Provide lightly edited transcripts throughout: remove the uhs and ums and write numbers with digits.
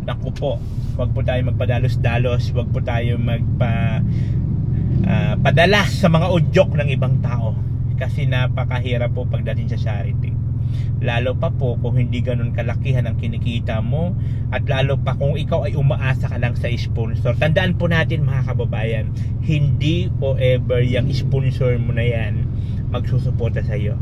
naku po, wag po tayo magpadalos-dalos, wag po tayo padala sa mga udyok ng ibang tao, kasi napakahirap po pagdating sa charity. Lalo pa po kung hindi ganun kalakihan ang kinikita mo, at lalo pa kung ikaw ay umaasa ka lang sa sponsor. Tandaan po natin mga kababayan, hindi po ever yung sponsor mo na yan magsusuporta sa iyo.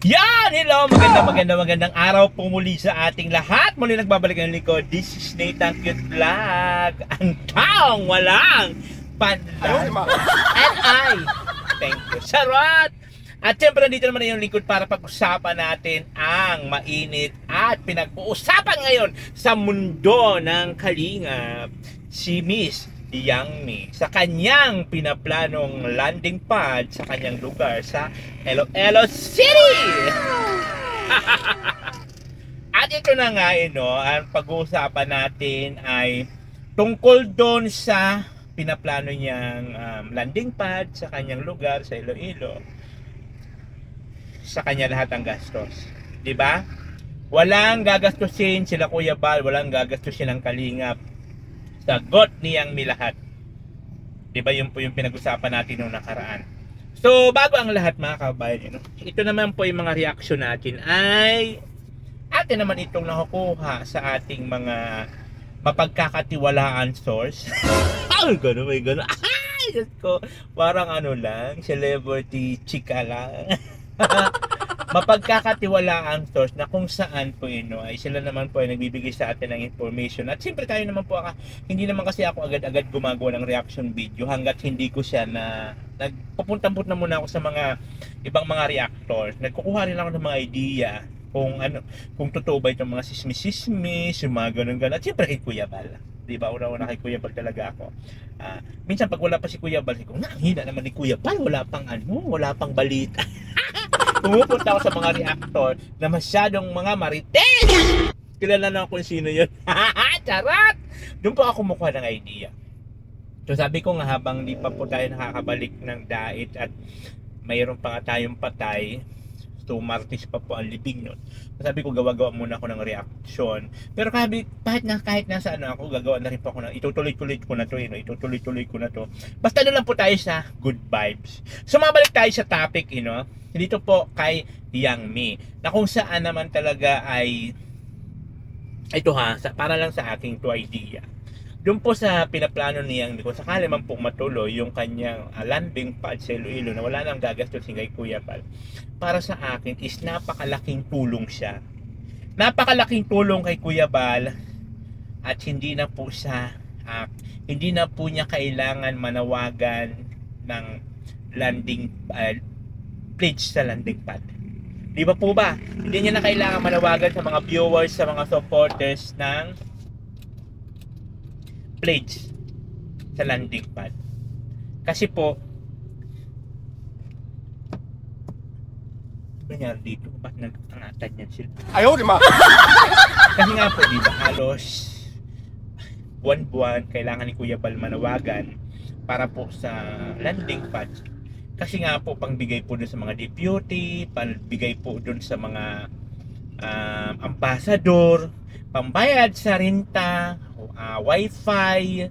Yan! Hello! Magandang araw po muli sa ating lahat. Muli nagbabalik ang likod. This is Nathan Cute Vlog. Ang taong walang pandan. And I thank you. Sarot! At syempre nandito naman yung lingkod para pag-usapan natin ang mainit at pinag-uusapan ngayon sa mundo ng kalingap, si Miss Yang Mi sa kanyang pinaplanong landing pad sa kanyang lugar sa Iloilo City. At ito na nga, ang pag-uusapan natin ay tungkol doon sa pinaplano niyang landing pad sa kanyang lugar sa Iloilo. Sa kanya lahat ang gastos, di ba? Walang gagastusin sila Kuya Bal, walang gagastusin ang kalingap. Sagot niyang mi lahat. Di ba yun po yung pinag-usapan natin nung nakaraan. So bago ang lahat mga kabayan, ito naman po yung mga reaction natin ay atin naman itong nakukuha sa ating mga mapagkakatiwalaan source. Ay, gano'n, may gano'n. Ay, Diyos ko, parang ano lang, celebrity chika lang. Mapagkakatiwalaan source na kung saan po ay sila naman po ay nagbibigay sa atin ng information. At siyempre tayo naman po, hindi naman kasi ako agad-agad gumagawa ng reaction video hanggat hindi ko siya na nagpupunta-punta na muna ako sa mga ibang mga reactors. Nagkukuha rin ako ng mga idea kung kung totoo ba itong mga sismis, yung mga ganun-ganun. At siyempre kay Kuya Bal. Di ba? Una-una kay Kuya Bal talaga ako. Minsan pag wala pa si Kuya Bal, ang hina naman ni Kuya Bal, wala pang balita. Pumupunta ako sa mga reactor na masyadong mga marites. Kilala na kung sino yun. Charot! Doon po ako kumukuha ng idea. So sabi ko nga, habang di pa po tayo nakakabalik ng dait at mayroon pa nga tayong patay, so Martes pa po ang libing nun. Sabi ko, gawa-gawa muna ako ng reaction. Pero kahit nasa ako, gagawa na rin po ako ng itutuloy-tuloy ko na to. Itutuloy-tuloy ko na to. Basta doon lang po tayo sa good vibes. So mabalik tayo sa topic, dito po kay Yang Mi, na kung saan naman talaga ay ito para lang sa aking to idea. Doon po sa pinaplano ni Yang Mi, kung sakali man po matuloy yung kanyang landing pad sa Iloilo na wala nang gagastusin kay Kuya Bal, para sa akin is napakalaking tulong siya. Napakalaking tulong kay Kuya Bal, at hindi na po niya kailangan manawagan ng landing pledge sa landing pad. Di ba po ba? Hindi niya na kailangan manawagan sa mga viewers, sa mga supporters ng pledge sa landing pad. Kasi po, nangyari dito, ba't nag-angatan yan sila? Ayaw, di ma! Kasi nga po, di ba, halos buwan-buwan kailangan ni Kuya Bal manawagan para po sa landing pad. Kasi nga po, pangbigay po dun sa mga deputy, pangbigay po dun sa mga ambasador, pambayad sa renta, wifi,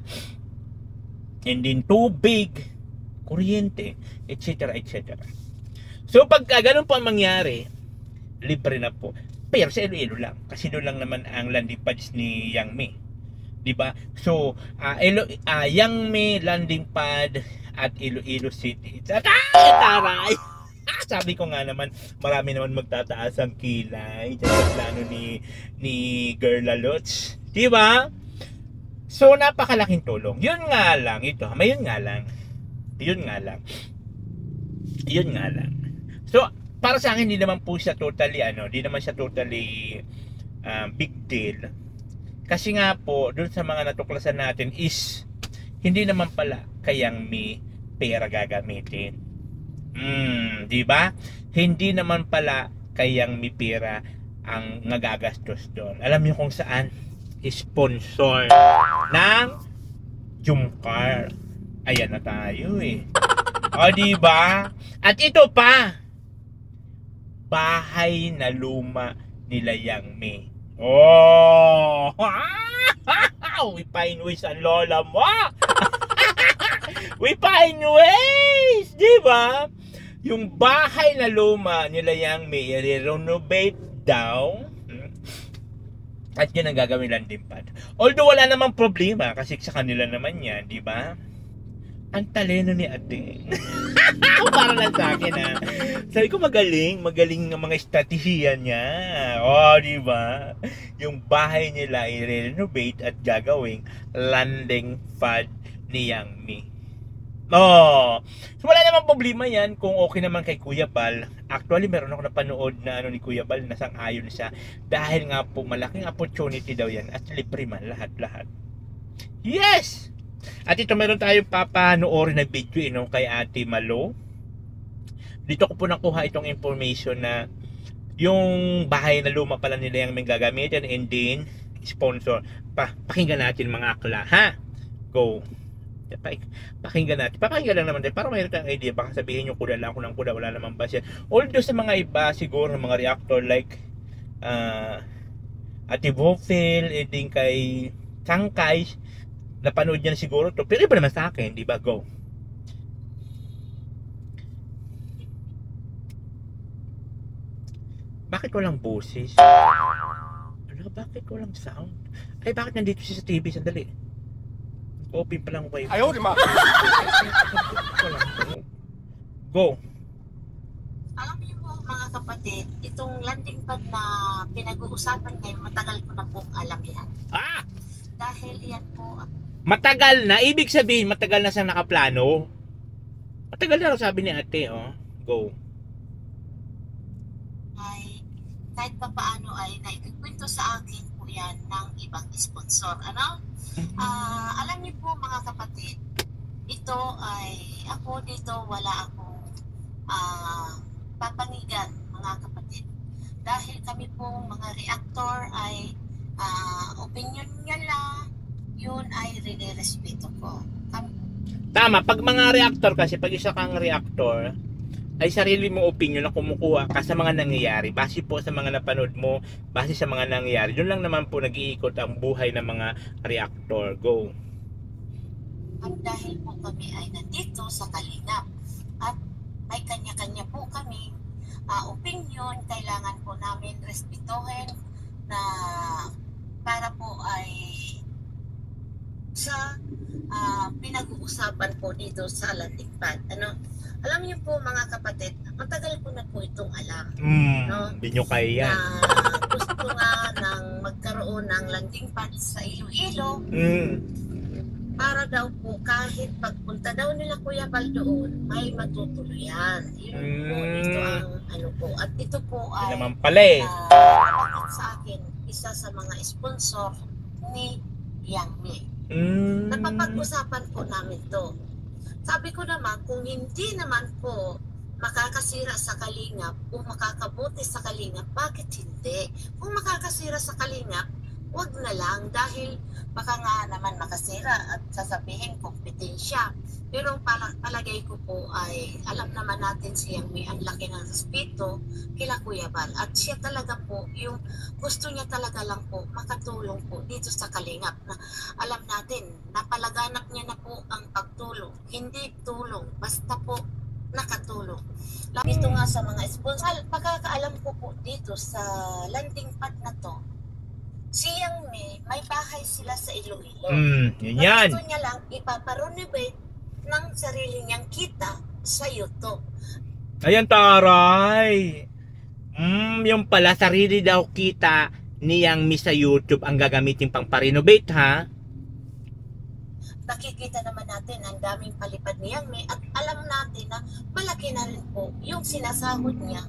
and din tubig, kuryente, etc. etc. So pag ganun po ang mangyari, libre na po. Pero sa Iloilo lang, kasi doon lang naman ang landing pads ni Yang Mi, di ba? So Yang Mi landing pad at Iloilo City. Taray! Sabi ko nga naman, marami naman magtataas ang kilay sa plano ni Girl Lalots, di ba? So napakalaking tulong. Yun nga lang. So para sa akin, hindi naman po siya totally big deal. Kasi nga po, dun sa mga natuklasan natin is hindi naman pala kay Yang Mi pera gagamitin. Di ba? Hindi naman pala kay Yang Mi pera ang nagagastos doon. Alam niyo kung saan? Sponsor ng Jumcar. Ayan na tayo O, di ba? At ito pa, bahay na luma nila Yang Mi. Oh! Wipain-wish ang lola mo! Wipain-wish! Di ba? Yung bahay na luma nila Yang Mi, i-renovate daw. At yun ang gagawin lang din pa. Although wala namang problema kasi sa kanila naman yan, di ba? Ang taleno ni ate. Para lang sa akin ha. Sabi ko magaling ang mga estratehiya niya. Oh, di ba? Yung bahay nila i-renovate at gagawing landing pad ni Yang Mi. Oh, so wala namang problema yan kung okay naman kay Kuya Bal. Actually, meron ako napanood na ni Kuya Bal na sang-ayon siya dahil nga po malaking opportunity daw yan at libre man lahat-lahat. Yes! At ito meron tayong papanoorin na video kay Ate Malo. Dito ko po nakuha itong information na yung bahay na luma pala nila yung may gagamitin and then sponsor. Pakinggan natin mga akla, ha? Go! Pakinggan natin. Pakinggan lang naman din para mayroon tayong idea. Baka sabihin nyo kuda lang ako ng kuda, wala naman ba siya. Although sa mga iba siguro mga reactor like Ate Bofil, din kay Tangkay, napanood niya siguro to. Pero iba naman sa akin, di ba? Go. Bakit walang boses? Ano, bakit walang sound? Ay, bakit nandito siya sa TV? Sandali. Open pa lang kayo. Ayaw, di ma. Go. Alam niyo po mga kapatid, itong landing pad na pinag-uusapan ngayon, matagal ko na pong alam yan. Ah! Dahil yan po, Matagal na? Ibig sabihin, matagal na siyang nakaplano? Matagal na sabi ni ate, oh. Go. ay kahit pa paano ay naikikwento sa akin po yan ng ibang sponsor. Ano? Alam niyo po mga kapatid, ito ay, ako dito wala akong papanigan mga kapatid. Dahil kami po mga reactor ay opinion niya lang, yun ay rinirespeto ko. Tama, pag mga reactor kasi, pag isa kang reactor, ay sarili mong opinion na kumukuha ka sa mga nangyayari. Base po sa mga napanood mo, base sa mga nangyayari. Doon lang naman po nag-iikot ang buhay ng mga reactor. Go. At dahil po kami ay nandito sa Kalingap at may kanya-kanya po kami opinion, kailangan po namin respetuhin na para po ay sa pinag-uusapan po dito sa landing pad. Ano? Alam niyo po mga kapatid, matagal ko na po itong alam. No? Hindi nyo kaya yan. Na gusto nga ng magkaroon ng landing pad sa Iloilo. Para daw po kahit pagpunta daw nila Kuya Bal doon, may matutuluyan. Yun po dito ang ano po. At ito po ay naman pala sa akin, isa sa mga sponsor ni Yang Mi. Napapag-usapan po namin to. Sabi ko naman, kung hindi naman po makakasira sa Kalingap o makakabuti sa Kalingap, bakit hindi? Kung makakasira sa Kalingap, wag na lang dahil baka nga naman makasira at sasabihin kompetensya. Pero palagay ko po ay alam naman natin si Yang Mi ang laki ng respeto kila Kuya Bal. At siya talaga po, yung gusto niya talaga lang po makatulong po dito sa Kalingap. Na alam natin, napalaganap niya na po ang pagtulong. Hindi tulong, basta po nakatulong. Dito nga sa mga sponsor, pagkakaalam ko po dito sa landing pad na to, si Yang Mi, may bahay sila sa Iloilo. Yun yan. Gusto niya lang ipaparenovate ng sarili niyang kita sa YouTube. Ayan, taray. Yung pala, sarili daw kita ni Yang Mi sa YouTube ang gagamitin pang pa-renovate, ha? Nakikita naman natin ang daming palipad ni Yang Mi at alam natin na malaki na rin po yung sinasahod niya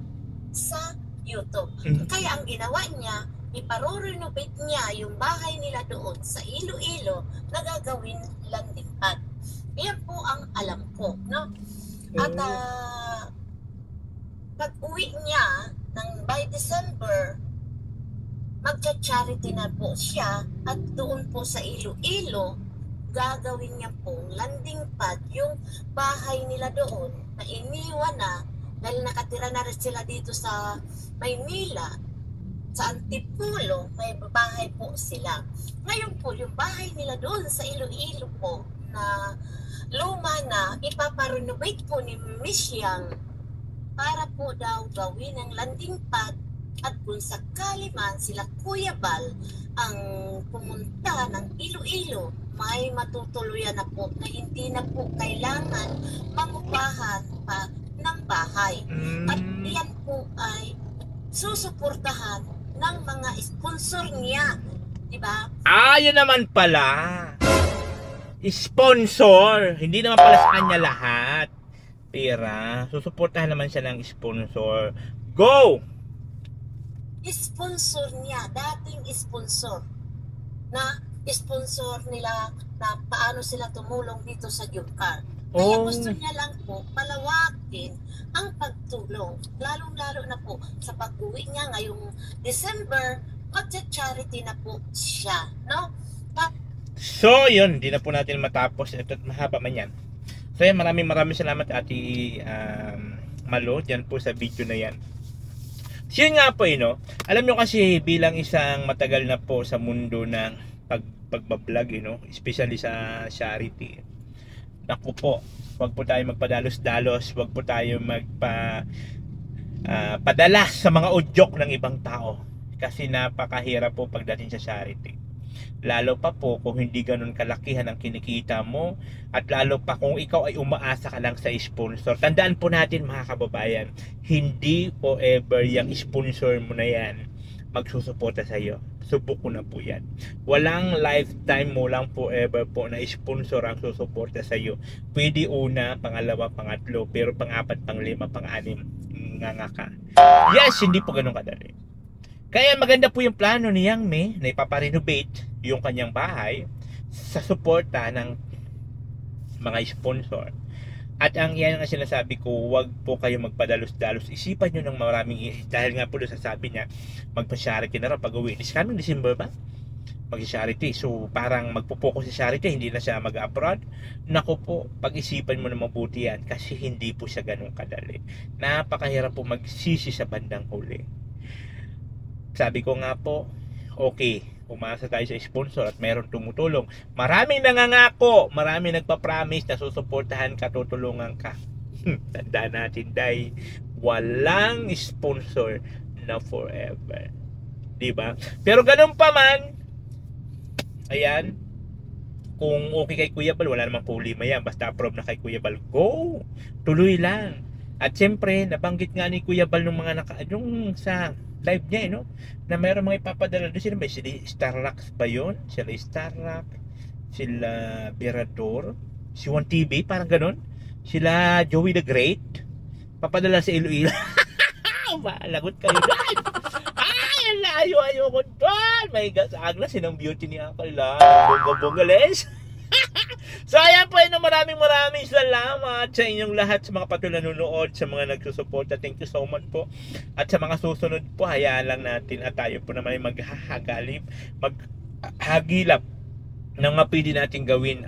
sa YouTube. Kaya ang ginawa niya, iparenovate niya yung bahay nila doon sa Iloilo na gagawin landing pad. Yan po ang alam ko, no? At pag uwi niya ng by December, magcha-charity na po siya at doon po sa Iloilo, gagawin niya pong landing pad yung bahay nila doon na iniwan na dahil nakatira na rin sila dito sa Maynila, sa Antipolo, may bahay po sila. Ngayon po, yung bahay nila doon sa Iloilo po, na luma na, ipaparenovate po ni Miss Yang para po daw gawin ang landing pad, at kung sakali man sila Kuya Bal ang pumunta ng Iloilo, may matutuluyan na po na hindi na po kailangan mangupahan pa ng bahay. At yan po ay susuportahan ng mga sponsor niya, di ba? Yun naman pala. Sponsor. Hindi naman pala sa kanya lahat. Pera. Susuportahan naman siya ng sponsor. Go! Sponsor niya, dating sponsor. Na sponsor nila na paano sila tumulong dito sa Gyurkar. Kaya gusto niya lang po palawakin ang pagtulong. Lalong-lalo na po sa pag-uwi niya ngayong December, magcha-charity na po siya, no? So, yun, di na po natin matapos. Ito, mahaba man yan. So, yan, maraming salamat Ate Malo, dyan po sa video na yan. So, yun nga po, alam nyo kasi bilang isang matagal na po sa mundo ng pagbablog, especially sa charity. Naku po, wag po tayo magpadalos-dalos, wag po tayo padala sa mga udyok ng ibang tao. Kasi napakahirap po pagdating sa charity. Lalo pa po kung hindi ganun kalakihan ang kinikita mo, at lalo pa kung ikaw ay umaasa ka lang sa sponsor. Tandaan po natin mga kababayan, hindi forever yung sponsor mo na yan magsusuporta sa iyo. Subok ko na po yan. Walang lifetime mo lang forever po na sponsor ang susuporta sa iyo. Pwede una, pangalawa, pangatlo, pero pang-apat, pang-lima, pang-anim, nga ka. Yes, hindi po ganun kadali. Kaya maganda po yung plano ni Yang Mi na ipaparenovate yung kanyang bahay sa suporta ng mga sponsor. At ang yan ang sinasabi ko, wag po kayo magpadalos-dalos. Isipan nyo ng maraming, dahil nga po doon sasabi niya, magpa-charity na rin pag-uwi. This coming December ba? Mag-charity. So parang magpo-focus sa charity, hindi na siya mag-abroad. Naku po, pag-isipan mo na mabuti yan kasi hindi po siya ganun kadali. Napakahirap po magsisi sa bandang huli. Sabi ko nga po, okay, umasa tayo sa sponsor at meron tumutulong. Maraming nangangako, maraming nagpa-promise na susuportahan ka, tutulungan ka. Tandaan natin, dahil walang sponsor na forever. Diba? Pero ganun pa man, ayan, kung okay kay Kuya Bal, wala namang problema yan. Basta approve na kay Kuya Bal, go! Tuloy lang. At siyempre, nabanggit nga ni Kuya Bal nung mga yung sa live niya, na mayroong mga ipapadala doon. Sila ba? Sila Starlax ba yun? Sila Starlax, sila Berador, si Juan TV, parang ganun. Sila Joey the Great, papadala sa Iloilo. Lagot kayo guys. Ay, layo ko doon. May gasagla, sinang beauty niya pala. Bongga-bongga les. So ayan po, maraming salamat sa inyong lahat, sa mga patuloy nanonood, sa mga nagsusuporta. Thank you so much po. At sa mga susunod po, hayaan lang natin at tayo po naman maghahagilap ng mga pwede natin gawin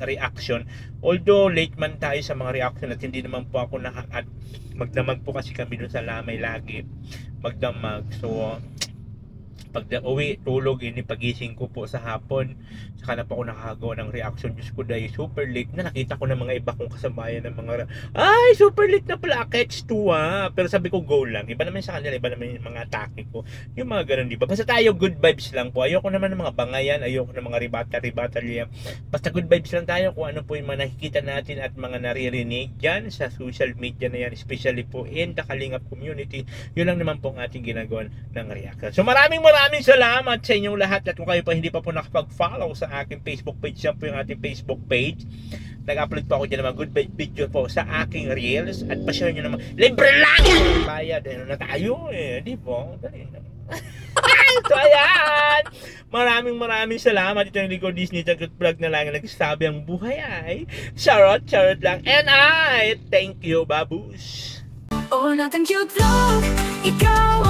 reaction. Although late man tayo sa mga reaction at hindi naman po ako magdamag po kasi kami doon sa Lamay lagi. Magdamag. So pag uwi, tulog, pagising ko po sa hapon, saka na po ako nakakagawa ng reaction. Diyos ko, dahil super late na nakita ko ng mga iba kong kasabayan ng mga ay, super late na pala, catch 2 pero sabi ko, go lang. Iba naman sa kanila, iba naman yung mga atake ko, yung mga ganun, diba? Basta tayo good vibes lang po. Ayoko naman ng mga bangayan, ayoko ng mga ribata liya. Basta good vibes lang tayo kung ano po yung mga nakikita natin at mga naririnig dyan sa social media na yan, especially po in the Kalingap community. Yun lang naman po ang ating ginagawa ng reaction. So maraming salamat sa inyong lahat. At kung kayo pa hindi pa po nakapag-follow sa aking Facebook page, yan po yung ating Facebook page. Nag-upload po ako dyan ng mga good video po sa aking reels. At pa-share nyo naman, libre lang! Bayad, na tayo di po? Dali na. So ayan, maraming salamat. Ito yung Ligo Disney Tagot Vlog na lang nagsasabi ang buhay ay charot lang. And I thank you, babush. Oh, natin cute vlog, ikaw